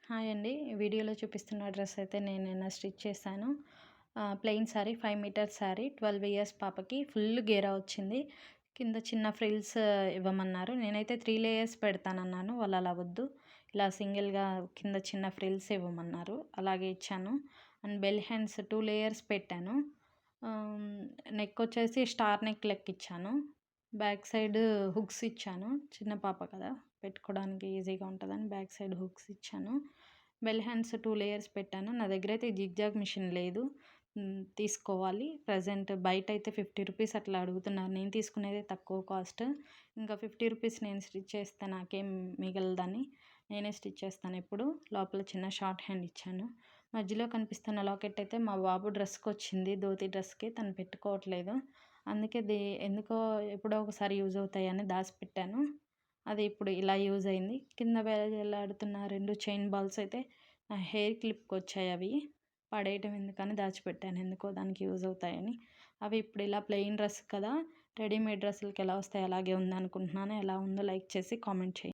Hi అండి. వీడియోలో చూపిస్తున్న డ్రెస్ అయితే నేను నిన్న స్టిచ్ చేశాను. Plain sari 5 metres sari 12 years పాపకి ఫుల్ గేరా వచ్చింది. కింద చిన్న ఫ్రిల్స్ ఇవ్వమన్నారు. నేనైతే 3 లేయర్స్ పెడతానన్నాను. వాళ్ళు అలా వద్దు, ఇలా సింగిల్‌గా కింద చిన్న ఫ్రిల్స్ ఇవ్వమన్నారు. అలాగే ఇచ్చాను. అండ్ బెల్ హ్యాండ్స్ 2 లేయర్స్ పెట్టాను. నెక్ వచ్చేసి స్టార్ నెక్ లెక్క ఇచ్చాను. బ్యాక్ సైడ్ హుక్స్ ఇచ్చాను. చిన్న పాప కదా, పెట్టుకోవడానికి ఈజీగా ఉంటుందని బ్యాక్ సైడ్ హుక్స్ ఇచ్చాను. బెల్ హ్యాండ్స్ 2 లేయర్స్ పెట్టాను. నా దగ్గర అయితే జిగ్జాగ్ మిషన్ లేదు. తీసుకోవాలి. ప్రజెంట్ బయట అయితే 50 రూపీస్ అట్లా అడుగుతున్నారు. నేను తీసుకునేదే తక్కువ కాస్ట్. ఇంకా 50 రూపీస్ నేను స్టిచ్ చేస్తే నాకేం మిగలదని నేనే స్టిచ్ చేస్తాను ఎప్పుడు. లోపల చిన్న షార్ట్ హ్యాండ్ ఇచ్చాను. మధ్యలో కనిపిస్తున్న లాకెట్ అయితే మా బాబు డ్రెస్కి వచ్చింది, ధోతి డ్రెస్కి. తను పెట్టుకోవట్లేదు. అందుకే ఎందుకో ఎప్పుడో ఒకసారి యూజ్ అవుతాయని దాచిపెట్టాను. అది ఇప్పుడు ఇలా యూజ్ అయింది. కింద వేలాడుతున్న 2 చైన్ బాల్స్ అయితే నా హెయిర్ క్లిప్కి వచ్చాయి. అవి పడేయటం ఎందుకని దాచిపెట్టాను, ఎందుకో దానికి యూజ్ అవుతాయని. అవి ఇప్పుడు ఇలా ప్లెయిన్ డ్రెస్ కదా, రెడీమేడ్ డ్రెస్సులకి ఎలా వస్తాయి అలాగే ఉందనుకుంటున్నాను. ఎలా ఉందో లైక్ చేసి కామెంట్ చేయండి.